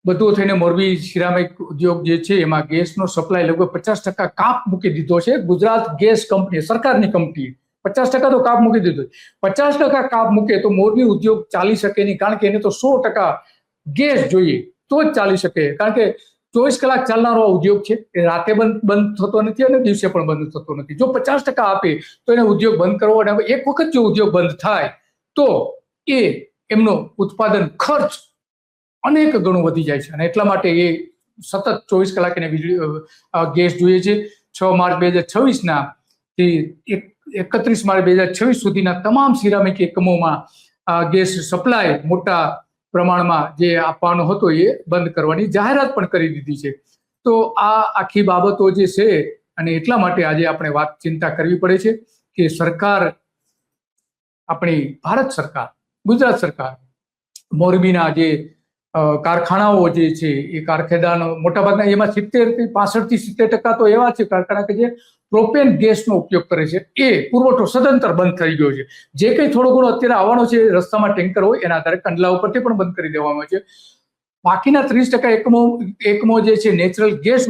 બધું થઈને મોરબી સિરામિક ઉદ્યોગ જે છે એમાં ગેસનો સપ્લાય લગભગ 50% કાપ મૂકી દીધો છે. ગુજરાત ગેસ કંપની, સરકારની કંપની, 50% તો કાપ મૂકી દીધો. 50% કાપ મૂકે તો મોરબી ઉદ્યોગ ચાલી શકે નહીં, કારણ કે એને તો 100% ગેસ જોઈએ તો જ ચાલી શકે. કારણ કે 24 કલાક ચાલનારો ઉદ્યોગ છે, એ રાતે બંધ થતો નથી અને દિવસે પણ બંધ થતો નથી. જો 50% આપે તો એને ઉદ્યોગ બંધ કરવો, અને એક વખત જો ઉદ્યોગ બંધ થાય તો એ એમનો ઉત્પાદન ખર્ચ અનેક ગણું વધી જાય છે, અને એટલા માટે એ સતત 24 કલાક એને ગેસ જોઈએ છે. 6 માર્ચ 2026 થી 31 માર્ચ 2026 સુધીના તમામ સિરામિક એકમોમાં ગેસ સપ્લાય મોટા પ્રમાણમાં જે આપવાનો હતો એ બંધ કરવાની જાહેરાત પણ કરી દીધી છે. તો આ આખી બાબતો જે છે, અને એટલા માટે આજે આપણે ચિંતા કરવી પડે છે કે સરકાર, આપણી ભારત સરકાર, ગુજરાત સરકાર, મોરબીના જે કારખાનાઓ જે છે એ કારખાનાનો મોટાભાગના, એમાં 65 થી 70% તો એવા છે કારખાના કે જે પ્રોપેન ગેસનો ઉપયોગ કરે છે. એ પુરવઠો સદંતર બંધ થઈ ગયો છે. જે કંઈ થોડો ઘણો અત્યારે આવવાનો છે રસ્તામાં ટેન્કર હોય એના આધારે કંડલા ઉપરથી પણ બંધ કરી દેવામાં આવે છે. બાકીના 30% એકમો જે છે નેચરલ ગેસ